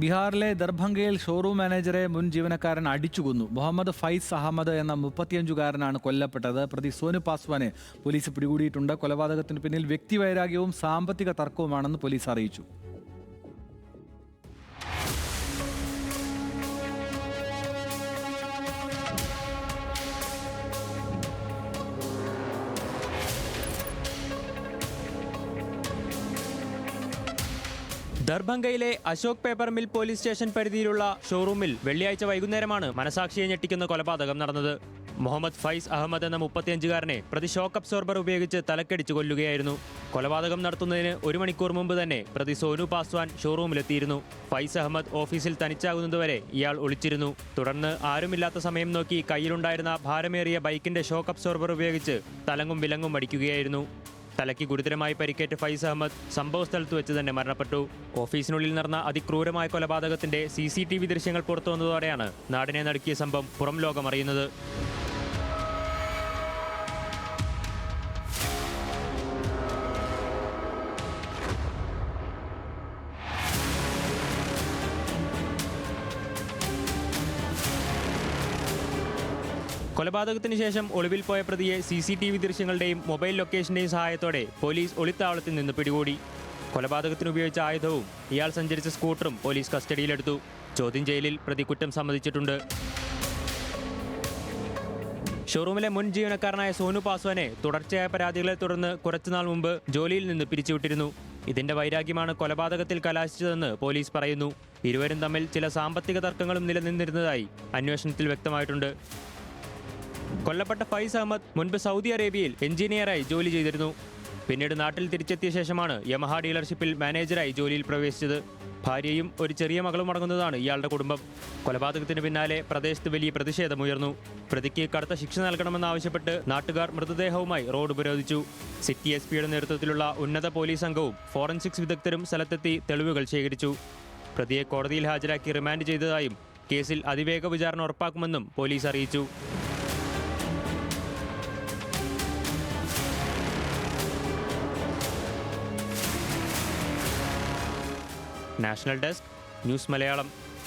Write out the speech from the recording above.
ബീഹാറിലെ ദർഭംഗയിൽ ഷോറൂം മാനേജറെ മുൻ ജീവനക്കാരൻ അടിച്ചുകൊന്നു. മുഹമ്മദ് ഫൈസ് അഹമ്മദ് എന്ന 35-കാരനാണ് കൊല്ലപ്പെട്ടത്. പ്രതി സോനു പാസ്വാനെ പോലീസ് പിടികൂടിയിട്ടുണ്ട്. കൊലപാതകത്തിന് പിന്നിൽ വ്യക്തിവൈരാഗ്യവും സാമ്പത്തിക തർക്കവുമാണെന്ന് പോലീസ് അറിയിച്ചു. ദർഭംഗയിലെ Ashok Paper Mill police station പരിധിയിലുള്ള ഷോറൂമിൽ വെള്ളിയാഴ്ച വൈകുന്നേരമാണ് മനസാക്ഷിയെ ഞെട്ടിക്കുന്ന കൊലപാതകം നടന്നത്. മുഹമ്മദ് ഫൈസ് അഹമ്മദ് എന്ന 35-കാരനെ പ്രതി ഷോക്ക് അബ്സോർബർ ഉപയോഗിച്ച് തലക്കടിച്ച് കൊല്ലുകയായിരുന്നു. കൊലപാതകം നടത്തുന്നതിന് 1 മണിക്കൂർ മുമ്പ് തന്നെ പ്രതി സോനു പാസ്വാൻ ഷോറൂമിലെത്തിയിരുന്നു. ഫൈസ് അഹമ്മദ് ഓഫീസിൽ തനിച്ചാകുന്നതുവരെ ഇയാൾ ഒളിച്ചിരുന്നു. തുടർന്ന് ആരുമില്ലാത്ത സമയം നോക്കി കയ്യിലുണ്ടായിരുന്ന ഭാരമേറിയ ബൈക്കിന്റെ ഷോക്ക് അബ്സോർബർ ഉപയോഗിച്ച് തലങ്ങും വിലങ്ങും അടിക്കുകയായിരുന്നു. തലയ്ക്ക് ഗുരുതരമായി പരിക്കേറ്റ ഫൈസ് അഹമ്മദ് സംഭവസ്ഥലത്ത് വെച്ച് തന്നെ മരണപ്പെട്ടു. ഓഫീസിനുള്ളിൽ നടന്ന അതിക്രൂരമായ കൊലപാതകത്തിന്റെ CCTV ദൃശ്യങ്ങൾ പുറത്തുവന്നതോടെയാണ് നാടിനെ നടുക്കിയ സംഭവം പുറം ലോകമറിയുന്നത്. കൊലപാതകത്തിന് ശേഷം ഒളിവിൽ പോയ പ്രതിയെ CCTV ദൃശ്യങ്ങളുടെയും മൊബൈൽ ലൊക്കേഷന്റെയും സഹായത്തോടെ പോലീസ് ഒളിത്താവളത്തിൽ നിന്ന് പിടികൂടി. കൊലപാതകത്തിന് ഉപയോഗിച്ച ആയുധവും ഇയാൾ സഞ്ചരിച്ച സ്കൂട്ടറും പോലീസ് കസ്റ്റഡിയിലെടുത്തു. ചോദ്യം ചെയ്യലിൽ പ്രതി കുറ്റം സമ്മതിച്ചിട്ടുണ്ട്. ഷോറൂമിലെ മുൻ ജീവനക്കാരനായ സോനു പാസ്വാനെ തുടർച്ചയായ പരാതികളെ തുടർന്ന് കുറച്ചുനാൾ മുമ്പ് ജോലിയിൽ നിന്ന് പിരിച്ചുവിട്ടിരുന്നു. ഇതിന്റെ വൈരാഗ്യമാണ് കൊലപാതകത്തിൽ കലാശിച്ചതെന്ന് പോലീസ് പറയുന്നു. ഇരുവരും തമ്മിൽ ചില സാമ്പത്തിക തർക്കങ്ങളും നിലനിന്നിരുന്നതായി അന്വേഷണത്തിൽ വ്യക്തമായിട്ടുണ്ട്. കൊല്ലപ്പെട്ട ഫൈസ് അഹമ്മദ് മുൻപ് സൗദി അറേബ്യയിൽ എഞ്ചിനീയറായി ജോലി ചെയ്തിരുന്നു. പിന്നീട് നാട്ടിൽ തിരിച്ചെത്തിയ ശേഷമാണ് യമഹ ഡീലർഷിപ്പിൽ മാനേജറായി ജോലിയിൽ പ്രവേശിച്ചത്. ഭാര്യയും ഒരു ചെറിയ മകളും അടങ്ങുന്നതാണ് ഇയാളുടെ കുടുംബം. കൊലപാതകത്തിന് പിന്നാലെ പ്രദേശത്ത് വലിയ പ്രതിഷേധമുയർന്നു. പ്രതിക്ക് കടുത്ത ശിക്ഷ നൽകണമെന്നാവശ്യപ്പെട്ട് നാട്ടുകാർ മൃതദേഹവുമായി റോഡ് ഉപരോധിച്ചു. സിറ്റി SP-യുടെ നേതൃത്വത്തിലുള്ള ഉന്നത പോലീസ് സംഘവും ഫോറൻസിക്സ് വിദഗ്ധരും സ്ഥലത്തെത്തി തെളിവുകൾ ശേഖരിച്ചു. പ്രതിയെ കോടതിയിൽ ഹാജരാക്കി റിമാൻഡ് ചെയ്തതായും കേസിൽ അതിവേഗ വിചാരണ ഉറപ്പാക്കുമെന്നും പോലീസ് അറിയിച്ചു. National desk, news Malayalam.